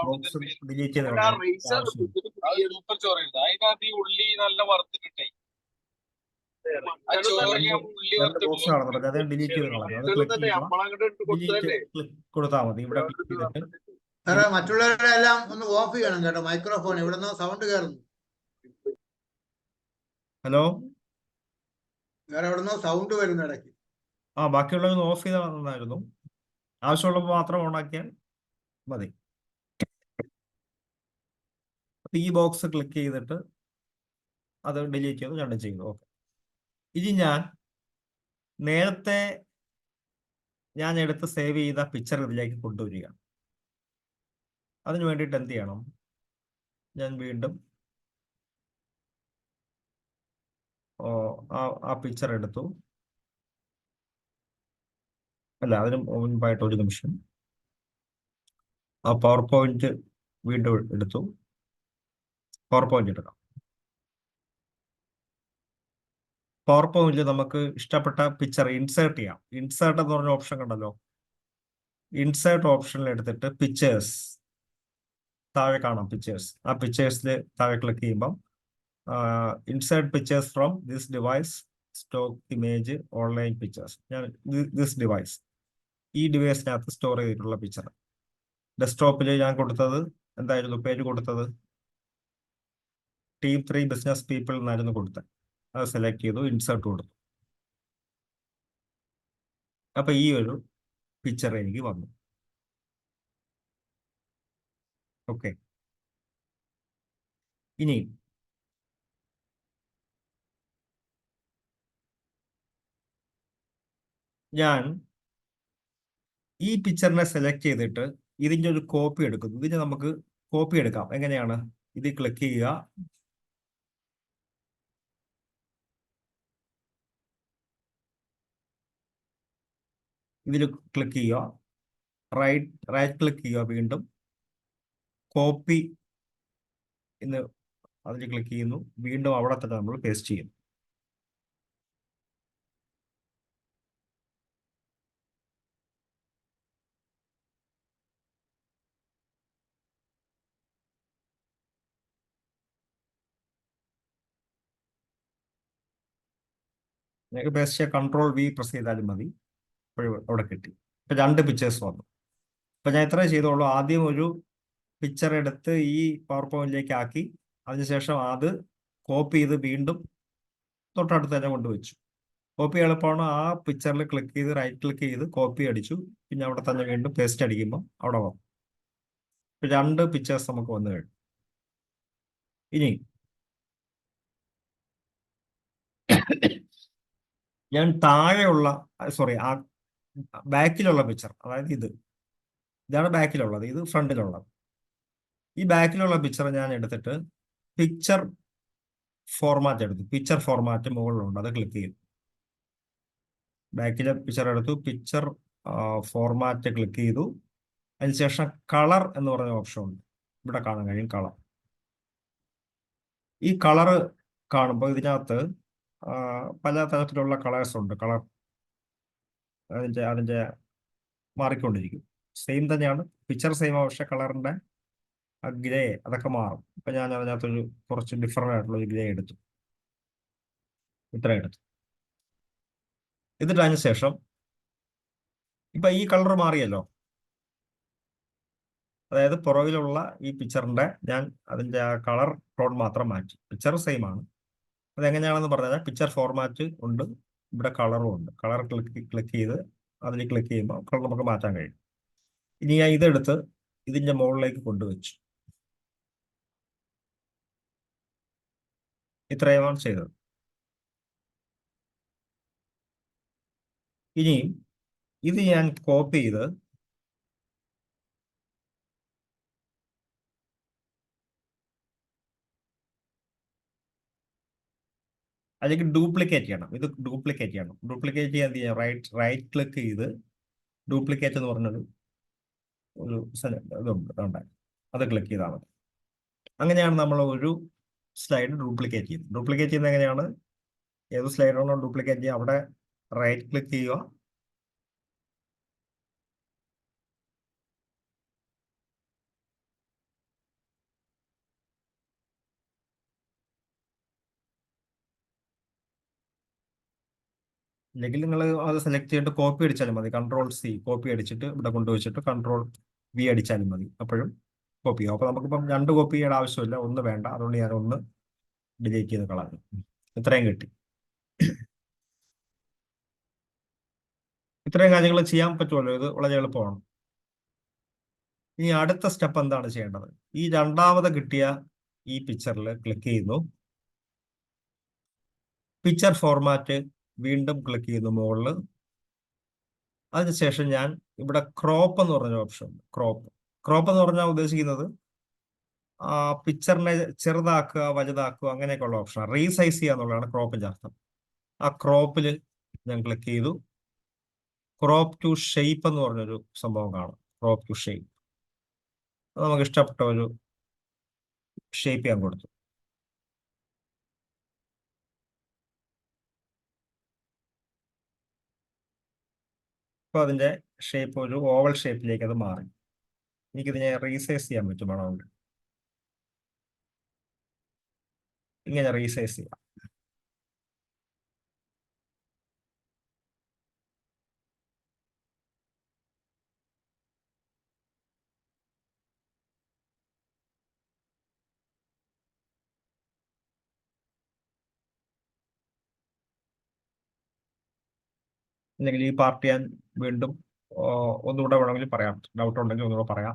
ബോക്സും ഡിലീറ്റ് ചെയ്ത് കളയാം. ബോക്സ് കാണുന്നുണ്ട്, അത് ഡിലീറ്റ് ചെയ്ത് കളയാം. അത് ക്ലിക്ക് കൊടുത്താൽ മതി. ഇവിടെ ക്ലിക്ക് ചെയ്തിട്ട് മറ്റുള്ളവരുടെ എല്ലാം ഒന്ന് ഓഫ് ചെയ്യണം കേട്ടോ. മൈക്രോഫോൺ ഇവിടെ സൗണ്ട് കയറുന്നു. ഹലോ, വേറെ എവിടുന്നോ സൗണ്ട് വരുന്ന ഇടയ്ക്ക്. ബാക്കിയുള്ളവർ ഓഫ് ചെയ്താൽ നന്നായിരുന്നു. ആവശ്യമുള്ളപ്പോൾ മാത്രം ഓണാക്കിയാൽ മതി. ഈ ബോക്സ് ക്ലിക്ക് ചെയ്തിട്ട് അത് ഡിലീറ്റ് ചെയ്തു, രണ്ടും ചെയ്തു. ഓക്കെ. ഇനി നേരത്തെ ഞാൻ എടുത്ത് സേവ് ചെയ്ത പിക്ചർ ഇതിലേക്ക് കൊണ്ടുവരിക. അതിന് വേണ്ടിയിട്ട് എന്ത് ചെയ്യണം? ഞാൻ വീണ്ടും ആ പിക്ചർ എടുത്തു. അല്ല, അതിന് മുൻപായിട്ട് ഒരു നിമിഷം ആ പവർ പോയിന്റ് വീണ്ടും എടുത്തു. പവർ പോയിന്റ് എടുക്കാം. പവർ പോയിന്റിൽ നമുക്ക് ഇഷ്ടപ്പെട്ട പിക്ചർ ഇൻസേർട്ട് ചെയ്യാം. ഇൻസേർട്ട് എന്ന് പറഞ്ഞ ഓപ്ഷൻ കണ്ടല്ലോ. ഇൻസേർട്ട് ഓപ്ഷനിൽ എടുത്തിട്ട് പിക്ചേഴ്സ് താഴെ കാണാം. പിക്ചേഴ്സ്, ആ പിക്ചേഴ്സിൽ താഴെ ക്ലിക്ക് ചെയ്യുമ്പം insert pictures from this device, stock image, online pictures. ഞാൻ ദിസ് ഡിവൈസ്, ഈ ഡിവൈസിനകത്ത് സ്റ്റോർ ചെയ്തിട്ടുള്ള പിക്ചർ. ഡെസ്ക്ടോപ്പിൽ ഞാൻ കൊടുത്തത് എന്തായിരുന്നു? പേര് കൊടുത്തത് ടീം 3 ബിസിനസ് പീപ്പിൾ എന്നായിരുന്നു കൊടുത്തത്. അത് സെലക്ട് ചെയ്തു, ഇൻസേർട്ട് കൊടുത്തു. അപ്പൊ ഈ ഒരു പിക്ചർ എനിക്ക് വന്നു. ഓക്കെ. ഇനി ഞാൻ ഈ പിക്ചറിനെ സെലക്ട് ചെയ്തിട്ട് ഇതിന്റെ ഒരു കോപ്പി എടുക്കുന്നു. ഇതിന് നമുക്ക് കോപ്പി എടുക്കാം. എങ്ങനെയാണ്? ഇത് ക്ലിക്ക് ചെയ്യുക, ഇതിൽ ക്ലിക്ക് ചെയ്യുക, റൈറ്റ് ക്ലിക്ക് ചെയ്യുക, വീണ്ടും കോപ്പി എന്ന് അതിൽ ക്ലിക്ക് ചെയ്യുന്നു. വീണ്ടും അവിടെ തന്നെ നമ്മൾ പേസ്റ്റ് ചെയ്യുന്നു. നിങ്ങൾക്ക് പേസ്റ്റ് ചെയ്യാൻ Ctrl+V പ്രസ് ചെയ്താലും മതി. അപ്പോഴും അവിടെ കിട്ടി. ഇപ്പൊ 2 പിക്ചേഴ്സ് വന്നു. ഇപ്പൊ ഞാൻ ഇത്രേ ചെയ്തോളൂ. ആദ്യം ഒരു പിക്ചർ എടുത്ത് ഈ പവർ പോയിന്റിലേക്ക് ആക്കി, അതിനുശേഷം അത് കോപ്പി ചെയ്ത് വീണ്ടും തൊട്ടടുത്ത് തന്നെ കൊണ്ടുവച്ചു. കോപ്പി എളുപ്പമാണ്. ആ പിക്ചറിൽ ക്ലിക്ക് ചെയ്ത് റൈറ്റ് ക്ലിക്ക് ചെയ്ത് കോപ്പി അടിച്ചു. പിന്നെ അവിടെ തന്നെ വീണ്ടും പേസ്റ്റ് അടിക്കുമ്പോൾ അവിടെ വന്നു. ഇപ്പൊ 2 പിക്ചേഴ്സ് നമുക്ക് വന്നു കഴിഞ്ഞു. ഇനി ഞാൻ താഴെയുള്ള ആ ബാക്കിലുള്ള പിക്ചർ, അതായത് ഇതാണ് ബാക്കിലുള്ളത്, ഇത് ഫ്രണ്ടിലുള്ളത്. ഈ ബാക്കിലുള്ള പിക്ചർ ഞാൻ എടുത്തിട്ട് പിക്ചർ ഫോർമാറ്റ് എടുത്തു. പിക്ചർ ഫോർമാറ്റ് മുകളിലുണ്ട്, അത് ക്ലിക്ക് ചെയ്തു. ബാക്കിലെ പിക്ചർ എടുത്തു, പിക്ചർ ഫോർമാറ്റ് ക്ലിക്ക് ചെയ്തു. അതിനുശേഷം കളർ എന്ന് പറഞ്ഞ ഓപ്ഷൻ ഉണ്ട്, ഇവിടെ കാണാൻ കഴിയും കളർ. ഈ കളർ കാണുമ്പോൾ ഇതിനകത്ത് പല തരത്തിലുള്ള കളേഴ്സ് ഉണ്ട്. കളർ അതിൻ്റെ മാറിക്കൊണ്ടിരിക്കും. സെയിം തന്നെയാണ്, പിക്ചർ സെയിം, പക്ഷെ കളറിന്റെ ഗ്രേ അതൊക്കെ മാറും. അപ്പൊ ഞാൻ അതിനകത്തൊരു കുറച്ച് ഡിഫറൻ്റ് ആയിട്ടുള്ള ഒരു ഗ്രേ എടുത്തു. ഇത്ര എടുത്തു. എന്നിട്ട് അതിന് ശേഷം ഇപ്പൊ ഈ കളർ മാറിയല്ലോ. അതായത് പുറകിലുള്ള ഈ പിക്ചറിന്റെ ഞാൻ അതിന്റെ ആ കളർ ടോൺ മാത്രം മാറ്റി. പിക്ചർ സെയിം ആണ്. അതെങ്ങനെയാണെന്ന് പറഞ്ഞാൽ പിക്ചർ ഫോർമാറ്റ് ഉണ്ട്, ഇവിടെ കളറും ഉണ്ട്. കളർ ക്ലിക്ക് ചെയ്ത് അതിൽ ക്ലിക്ക് ചെയ്യുമ്പോൾ കളർ നമുക്ക് മാറ്റാൻ കഴിയും. ഇനി ഞാൻ ഇതെടുത്ത് ഇതിന്റെ മുകളിലേക്ക് കൊണ്ടുവച്ചു. ഇത്രയുമാണ് ചെയ്തത്. ഇനിയും ഇത് ഞാൻ കോപ്പി ചെയ്ത് അല്ലെങ്കിൽ ഡ്യൂപ്ലിക്കേറ്റ് ചെയ്യണം. ഇത് ഡ്യൂപ്ലിക്കേറ്റ് ചെയ്യണം. ഡ്യൂപ്ലിക്കേറ്റ് ചെയ്യാൻ എന്ത് ചെയ്യാം? റൈറ്റ് ക്ലിക്ക് ചെയ്ത് ഡ്യൂപ്ലിക്കേറ്റ് എന്ന് പറഞ്ഞൊരു ഇതുണ്ട്, അത് ക്ലിക്ക് ചെയ്താൽ മതി. അങ്ങനെയാണ് നമ്മൾ ഒരു സ്ലൈഡ് ഡ്യൂപ്ലിക്കേറ്റ് ചെയ്യുന്നത്. ഡ്യൂപ്ലിക്കേറ്റ് ചെയ്യുന്നത് എങ്ങനെയാണ്? ഏത് സ്ലൈഡാണോ ഡ്യൂപ്ലിക്കേറ്റ് ചെയ്യുക അവിടെ റൈറ്റ് ക്ലിക്ക് ചെയ്യുക, അല്ലെങ്കിൽ നിങ്ങൾ അത് സെലക്ട് ചെയ്തിട്ട് കോപ്പി അടിച്ചാലും മതി. Ctrl+C കോപ്പി അടിച്ചിട്ട് ഇവിടെ കൊണ്ടുവച്ചിട്ട് Ctrl+V അടിച്ചാലും മതി. അപ്പോഴും കോപ്പി ചെയ്യാം. അപ്പൊ നമുക്കിപ്പം 2 കോപ്പി ചെയ്യേണ്ട ആവശ്യമില്ല, ഒന്ന് വേണ്ട. അതുകൊണ്ട് ഞാൻ ഒന്ന് ഡിലീറ്റ് ചെയ്ത് കളഞ്ഞു. ഇത്രയും കിട്ടി. ഇത്രയും കാര്യങ്ങൾ ചെയ്യാൻ പറ്റുമല്ലോ. ഇത് വളരെ എളുപ്പമാണ്. ഇനി അടുത്ത സ്റ്റെപ്പ് എന്താണ് ചെയ്യേണ്ടത്? ഈ രണ്ടാമത് കിട്ടിയ ഈ പിക്ചറിൽ ക്ലിക്ക് ചെയ്യുന്നു. പിക്ചർ ഫോർമാറ്റ് വീണ്ടും ക്ലിക്ക് ചെയ്യുന്നു മുകളിൽ. അതിനുശേഷം ഞാൻ ഇവിടെ ക്രോപ്പ് എന്ന് പറഞ്ഞ ഓപ്ഷൻ, ക്രോപ്പ് എന്ന് പറഞ്ഞാൽ ഉദ്ദേശിക്കുന്നത് ആ പിക്ചറിനെ ചെറുതാക്കുക, വലുതാക്കുക, അങ്ങനെയൊക്കെയുള്ള ഓപ്ഷനാണ്. റീസൈസ് ചെയ്യുക എന്നുള്ളതാണ് ക്രോപ്പിന്റെ അർത്ഥം. ആ ക്രോപ്പിൽ ഞാൻ ക്ലിക്ക് ചെയ്തു. ക്രോപ്പ് ടു ഷേപ്പ് എന്ന് പറഞ്ഞൊരു സംഭവം കാണും. ക്രോപ്പ് ടു ഷേപ്പ് നമുക്ക് ഇഷ്ടപ്പെട്ട ഒരു ഷേപ്പ് ഞാൻ കൊടുത്തു. അപ്പോൾ അതിന്റെ ഷേപ്പ് ഒരു ഓവൽ ഷേപ്പിലേക്ക് അത് മാറി. എനിക്കിതിനെ റീസൈസ് ചെയ്യാൻ പറ്റും. വേണമെങ്കിൽ ഇങ്ങനെ റീസൈസ് ചെയ്യാം. അല്ലെങ്കിൽ ഈ പാർട്ട് ഞാൻ വീണ്ടും ഒന്നുകൂടെ വേണമെങ്കിൽ പറയാം. ഡൗട്ട് ഉണ്ടെങ്കിൽ ഒന്നുകൂടെ പറയാം.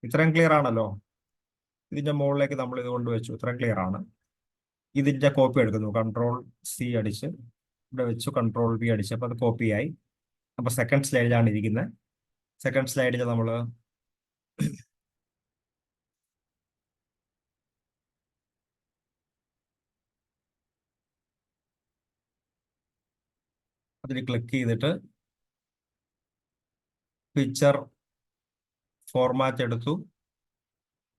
ഇത്രയും ക്ലിയർ ആണല്ലോ. ഇതിന്റെ മുകളിലേക്ക് നമ്മൾ ഇത് കൊണ്ടുവച്ചു. ഇത്രയും ക്ലിയർ ആണ്. ഇതിന്റെ കോപ്പി എടുക്കുന്നു. Ctrl+C അടിച്ച് ഇവിടെ വെച്ചു. Ctrl+V അടിച്ചപ്പോൾ അത് കോപ്പി ആയി. അപ്പൊ സെക്കൻഡ് സ്ലൈഡിലാണ് ഇരിക്കുന്നത്. സെക്കൻഡ് സ്ലൈഡിൽ നമ്മൾ അതിൽ ക്ലിക്ക് ചെയ്തിട്ട് പിക്ചർ ഫോർമാറ്റ് എടുത്തു.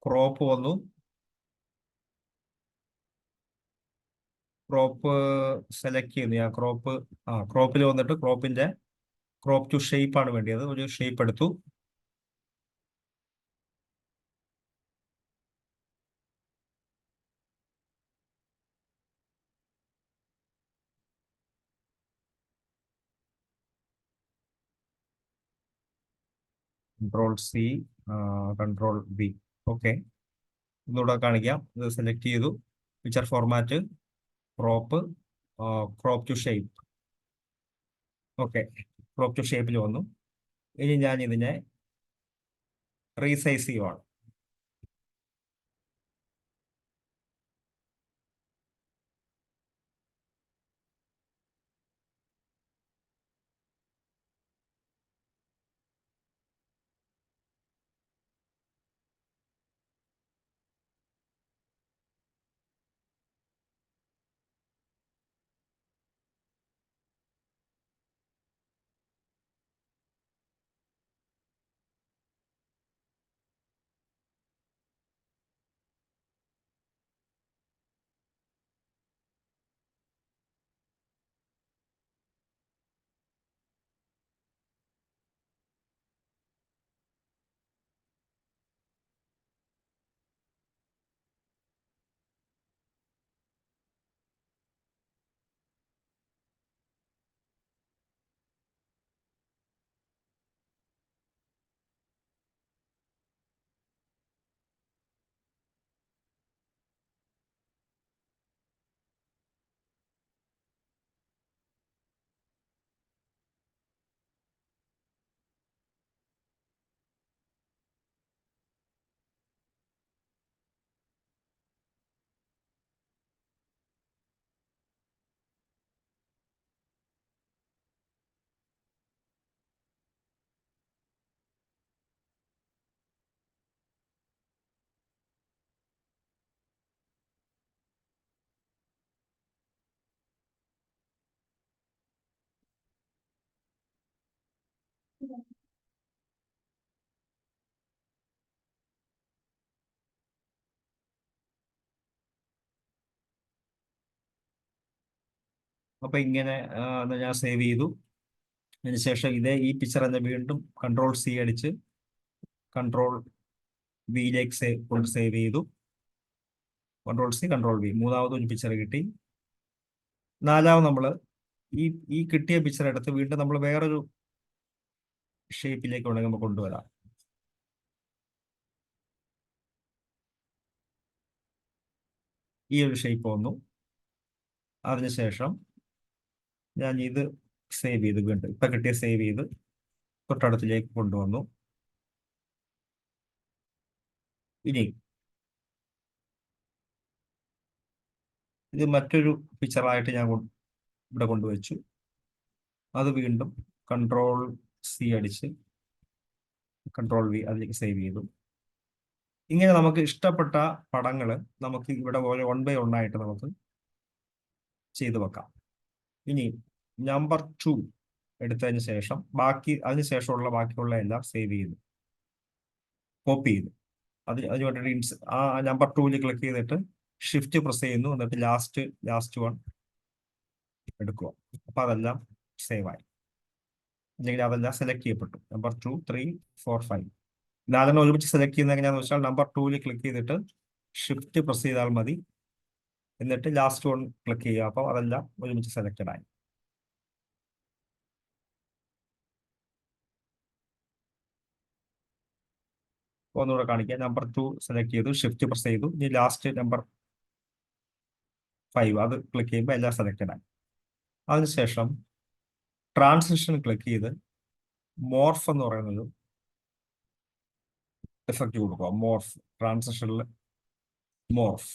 ക്രോപ്പ് വന്നു. ക്രോപ്പ് സെലക്ട് ചെയ്യുന്നു. ഞാൻ ക്രോപ്പിൽ വന്നിട്ട് ക്രോപ്പ് ടു ഷേപ്പ് ആണ് വേണ്ടിയത്. ഒരു ഷേപ്പ് എടുത്തു. Ctrl+C, Ctrl+V. ഓക്കെ, ഒന്നുകൂടെ കാണിക്കാം. ഇത് സെലക്ട് ചെയ്തു. Picture format, crop to shape. Okay, crop to ഷേപ്പിൽ വന്നു. ഇനി ഞാൻ ഇതിനെ റീസൈസ് ചെയ്യുവാണ്. അപ്പൊ ഇങ്ങനെ ഞാൻ സേവ് ചെയ്തു. അതിനുശേഷം ഈ പിക്ചർ തന്നെ വീണ്ടും Ctrl+C അടിച്ച് Ctrl+V കൊണ്ട് സേവ് ചെയ്തു. Ctrl+C, Ctrl+V. മൂന്നാമത് ഒരു പിക്ചർ കിട്ടി. നാലാമത് നമ്മൾ ഈ കിട്ടിയ പിക്ചർ എടുത്ത് വീണ്ടും നമ്മൾ വേറൊരു ഷേപ്പിലേക്ക് വേണമെങ്കിൽ നമുക്ക് കൊണ്ടുവരാം. ഈ ഒരു ഷേപ്പ് വന്നു. അതിനുശേഷം ഞാൻ ഇത് സേവ് ചെയ്ത് വീണ്ടും ഇപ്പൊ കിട്ടിയ സേവ് ചെയ്ത് തൊട്ടടുത്തിലേക്ക് കൊണ്ടുവന്നു. ഇനി ഇത് മറ്റൊരു പിക്ചറായിട്ട് ഞാൻ ഇവിടെ കൊണ്ടുവച്ചു. അത് വീണ്ടും Ctrl+C അടിച്ച് Ctrl+V അതിലേക്ക് സേവ് ചെയ്തു. ഇങ്ങനെ നമുക്ക് ഇഷ്ടപ്പെട്ട പടങ്ങൾ നമുക്ക് ഇവിടെ പോലെ 1 by 1 ആയിട്ട് നമുക്ക് ചെയ്തു വെക്കാം. ഇനി നമ്പർ 2 എടുത്തതിന് ശേഷം അതിനുശേഷമുള്ള ബാക്കിയുള്ള എല്ലാം സേവ് ചെയ്തു, കോപ്പി ചെയ്തു. അതിന് വേണ്ടിയിട്ട് ആ നമ്പർ 2 ക്ലിക്ക് ചെയ്തിട്ട് ഷിഫ്റ്റ് പ്രസ് ചെയ്യുന്നു. എന്നിട്ട് ലാസ്റ്റ് വൺ എടുക്കുക. അപ്പൊ അതെല്ലാം സേവ് ആയി, അല്ലെങ്കിൽ അതെല്ലാം സെലക്ട് ചെയ്യപ്പെട്ടു. നമ്പർ 2, 3, 4, 5 4 ഒരുമിച്ച് സെലക്ട് ചെയ്യുന്നത് എങ്ങനെയാണെന്ന് വെച്ചാൽ നമ്പർ 2 ക്ലിക്ക് ചെയ്തിട്ട് ഷിഫ്റ്റ് പ്രസ് ചെയ്താൽ മതി. എന്നിട്ട് ലാസ്റ്റ് വൺ ക്ലിക്ക് ചെയ്യുക. അപ്പോൾ അതെല്ലാം ഒരുമിച്ച് സെലക്റ്റഡ് ആയി. ഒന്നുകൂടെ കാണിക്കാം. നമ്പർ 2 സെലക്ട് ചെയ്തു, ഷിഫ്റ്റ് പ്രസ് ചെയ്തു. ഇനി ലാസ്റ്റ് നമ്പർ 5 അത് ക്ലിക്ക് ചെയ്യുമ്പോൾ എല്ലാം സെലക്റ്റഡ് ആയി. അതിനുശേഷം ട്രാൻസിഷൻ ക്ലിക്ക് ചെയ്ത് മോർഫ് എന്ന് പറയുന്നത് എഫക്റ്റ് കൊടുക്കുക. മോർഫ്, ട്രാൻസിഷനിൽ മോർഫ്.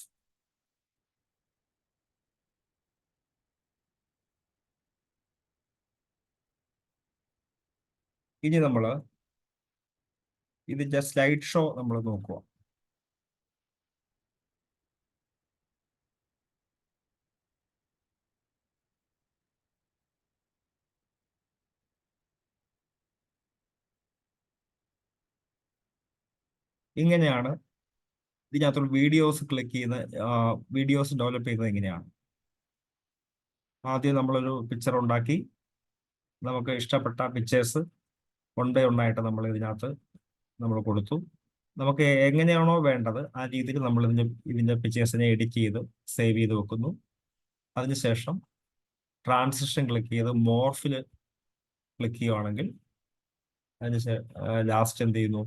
ഇനി നമ്മൾ ഇതിന്റെ സ്ലൈഡ് ഷോ നമ്മൾ നോക്കുക. ഇങ്ങനെയാണ് ഇതിനകത്തുള്ള വീഡിയോസ് ക്ലിക്ക് ചെയ്യുന്ന വീഡിയോസ് ഡെവലപ്പ് ചെയ്യുന്നത് എങ്ങനെയാണ്. ആദ്യം നമ്മളൊരു പിക്ചർ ഉണ്ടാക്കി, നമുക്ക് ഇഷ്ടപ്പെട്ട പിക്ചേഴ്സ് 1 by 1 ആയിട്ട് നമ്മൾ ഇതിനകത്ത് നമ്മൾ കൊടുത്തു. നമുക്ക് എങ്ങനെയാണോ വേണ്ടത് ആ രീതിയിൽ നമ്മൾ ഇതിന്റെ പിക്ചേഴ്സിനെ എഡിറ്റ് ചെയ്ത് സേവ് ചെയ്ത് വെക്കുന്നു. അതിനുശേഷം ട്രാൻസിഷൻ ക്ലിക്ക് ചെയ്ത് മോർഫിൽ ക്ലിക്ക് ചെയ്യുകയാണെങ്കിൽ അതിന് ലാസ്റ്റ് എന്ത് ചെയ്യുന്നു,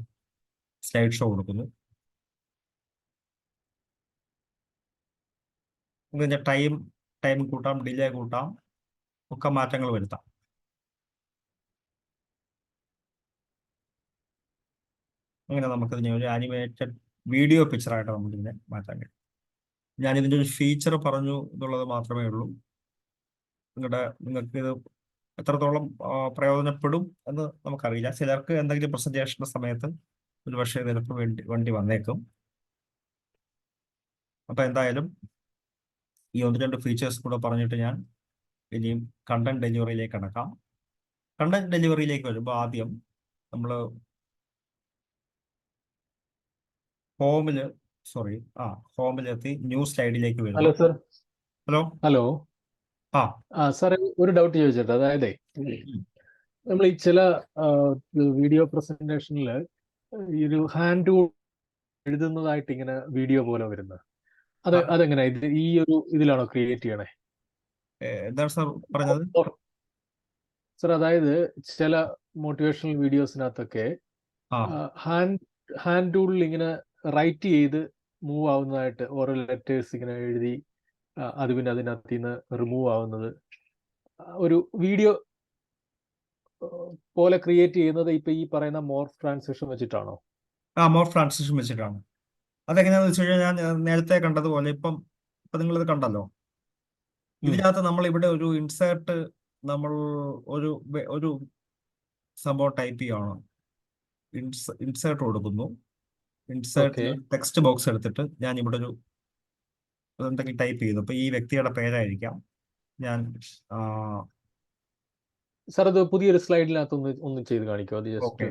സ്ലൈഡ് ഷോ കൊടുക്കുന്നു. ഇതിന്റെ ടൈം കൂട്ടാം, ഡിലേ കൂട്ടാം, ഒക്കെ മാറ്റങ്ങൾ വരുത്താം. അങ്ങനെ നമുക്കിതിനെ ഒരു ആനിമേറ്റഡ് വീഡിയോ പിക്ചറായിട്ട് നമുക്കിതിനെ മാറ്റാൻ കഴിയും. ഞാനിതിൻ്റെ ഒരു ഫീച്ചർ പറഞ്ഞു എന്നുള്ളത് മാത്രമേ ഉള്ളൂ. നിങ്ങൾക്ക് ഇത് എത്രത്തോളം പ്രയോജനപ്പെടും എന്ന് നമുക്കറിയില്ല. ചിലർക്ക് എന്തെങ്കിലും പ്രസന്റേഷന്റെ സമയത്ത് ഒരു പക്ഷേ ചിലപ്പോൾ വേണ്ടി വന്നേക്കും. അപ്പൊ എന്തായാലും ഈ 1-2 ഫീച്ചേഴ്സ് കൂടെ പറഞ്ഞിട്ട് ഞാൻ ഇനിയും കണ്ടന്റ് ഡെലിവറിയിലേക്ക് കടക്കാം. കണ്ടന്റ് ഡെലിവറിയിലേക്ക് വരുമ്പോൾ ആദ്യം നമ്മൾ ഹോമിലെത്തി ന്യൂ സ്ലൈഡിലേക്ക് ഹലോ വരുന്നു. സർ. ഹലോ. ഹലോ. ആ സാറേ, ഒരു ഡൗട്ട് ചോദിച്ചിട്ട്, അതായത് നമ്മൾ ഈ ചില വീഡിയോ പ്രസന്റേഷനിൽ ഈ ഒരു ഹാൻഡ് എഴുതുന്നതായിട്ട് ഇങ്ങനെ വീഡിയോ പോലെ വരുന്നത്, അതെങ്ങനെ ഈ ഒരു ഇതിലാണോ ക്രിയേറ്റ് ചെയ്യണേ? എന്താണ് സാർ പറഞ്ഞത്? സർ, അതായത് ചില മോട്ടിവേഷണൽ വീഡിയോസിനകത്തൊക്കെ ഹാൻഡ് ടൂളിൽ ഇങ്ങനെ റൈറ്റ് ചെയ്ത് മൂവ് ആവുന്നതായിട്ട് ഓരോ ലെറ്റേഴ്സ് ഇങ്ങനെ എഴുതി അത് പിന്നെ അതിനകത്ത് നിന്ന് റിമൂവ് ആവുന്നത് ഒരു വീഡിയോ പോലെ ക്രിയേറ്റ് ചെയ്യുന്നത് ഇപ്പൊ ഈ പറയുന്ന മോർഫ് ട്രാൻസിഷൻ വെച്ചിട്ടാണോ? മോർഫ് ട്രാൻസിഷൻ വെച്ചിട്ടാണ്. അതെങ്ങനെയാന്ന് വെച്ച് കഴിഞ്ഞാൽ ഞാൻ നേരത്തെ കണ്ടതുപോലെ ഇപ്പൊ നിങ്ങളിത് കണ്ടല്ലോ. ഇതിനകത്ത് നമ്മൾ ഇവിടെ ഒരു ഇൻസേർട്ട് നമ്മൾ ഒരു സംഭവം ടൈപ്പ് ചെയ്യുകയാണ്. ഇൻസേർട്ട് കൊടുക്കുന്നു. ഇൻസേർട്ട് ടെക്സ്റ്റ് ബോക്സ് എടുത്തിട്ട് ഞാൻ ഇവിടെ ഒരു എന്തെങ്കിലും ടൈപ്പ് ചെയ്തു. അപ്പൊ ഈ വ്യക്തിയുടെ പേരായിരിക്കാം. ഞാൻ സാർ, അത് പുതിയൊരു സ്ലൈഡിനകത്ത് ഒന്ന് ചെയ്ത് കാണിക്കോ? അത് ജസ്റ്റ്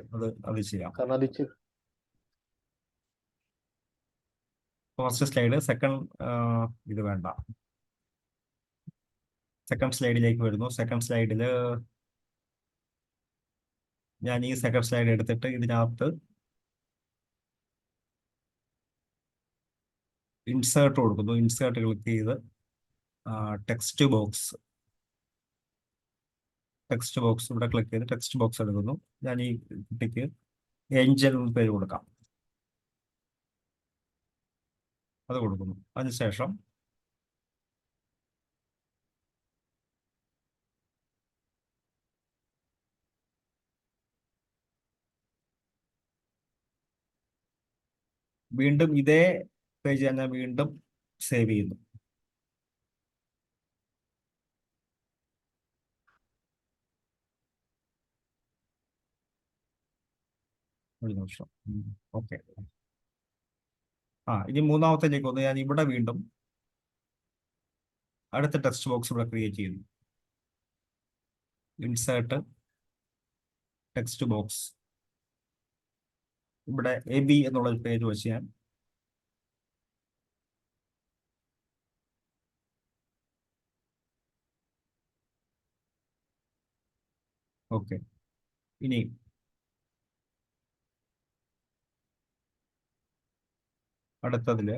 അത് ചെയ്യാം. കാരണം അത് ഫസ്റ്റ് സ്ലൈഡ്, ഇത് വേണ്ട, സെക്കൻഡ് സ്ലൈഡിലേക്ക് വരുന്നു. സെക്കൻഡ് സ്ലൈഡിൽ ഞാൻ ഈ സെക്കൻഡ് സ്ലൈഡ് എടുത്തിട്ട് ഇതിനകത്ത് ഇൻസേർട്ട് കൊടുക്കുന്നു. ഇൻസേർട്ട് ക്ലിക്ക് ചെയ്ത് ടെക്സ്റ്റ് ബോക്സ് ഇവിടെ ക്ലിക്ക് ചെയ്ത് ടെക്സ്റ്റ് ബോക്സ് എടുക്കുന്നു. ഞാൻ ഈ കുട്ടിക്ക് ഏഞ്ചൽ എന്ന് പേര് കൊടുക്കാം. അത് കൊടുക്കുന്നു. അതിനുശേഷം വീണ്ടും ഇതേ പേജ് തന്നെ വീണ്ടും സേവ് ചെയ്യുന്നു. ഒരു നിമിഷം. ഓക്കെ. ഇനി മൂന്നാമത്തേലേക്ക് വന്ന് ഞാൻ ഇവിടെ വീണ്ടും അടുത്ത ടെക്സ്റ്റ് ബോക്സ് ഇവിടെ ക്രിയേറ്റ് ചെയ്യുന്നു. Insert text box. ഇവിടെ AB എന്നുള്ളൊരു പേജ് വെച്ച് ഞാൻ ഓക്കെ. ഇനി അടുത്തതില്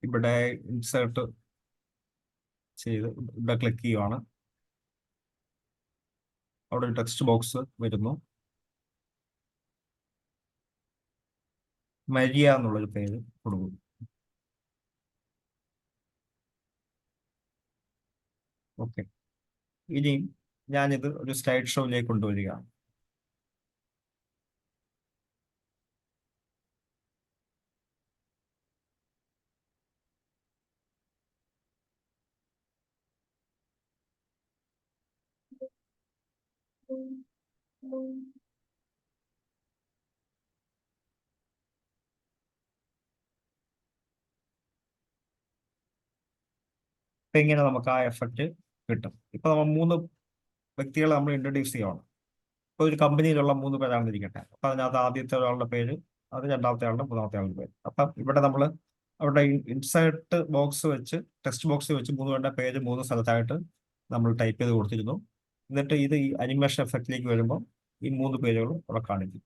ഇവിടെ ഇൻസേർട്ട് ചെയ്ത് ഇവിടെ ക്ലിക്ക് ചെയ്യുവാണ്. അവിടെ ഒരു ടെക്സ്റ്റ് ബോക്സ് വരുന്നു. മരിയ എന്നുള്ളൊരു പേര് കൊടുക്കും. ഓക്കെ. ഇനി ഞാനിത് ഒരു സ്ലൈഡ് ഷോയിലേക്ക് കൊണ്ടുവരികയാണ്. അപ്പൊ ഇങ്ങനെ നമുക്ക് ആ എഫക്റ്റ് കിട്ടും. ഇപ്പൊ നമ്മൾ 3 വ്യക്തികളെ നമ്മൾ ഇൻട്രൊഡ്യൂസ് ചെയ്യണം. ഇപ്പൊ ഒരു കമ്പനിയിലുള്ള 3 പേരാണെന്ന് ഇരിക്കട്ടെ. അപ്പൊ അതിനകത്ത് ആദ്യത്തെ ഒരാളുടെ പേര്, അത് രണ്ടാമത്തെ ആളുടെ, മൂന്നാമത്തെ ആളുടെ പേര്. അപ്പം ഇവിടെ നമ്മൾ അവിടെ ഇൻസേർട്ട് ബോക്സ് വെച്ച് ടെക്സ്റ്റ് ബോക്സ് വെച്ച് 3 പേരുടെ പേര് 3 സ്ഥലത്തായിട്ട് നമ്മൾ ടൈപ്പ് ചെയ്ത് കൊടുത്തിരുന്നു. എന്നിട്ട് ഇത് ഈ അനിമേഷൻ എഫക്റ്റിലേക്ക് വരുമ്പോൾ ഈ 3 പേരുകളും അവിടെ കാണിക്കും.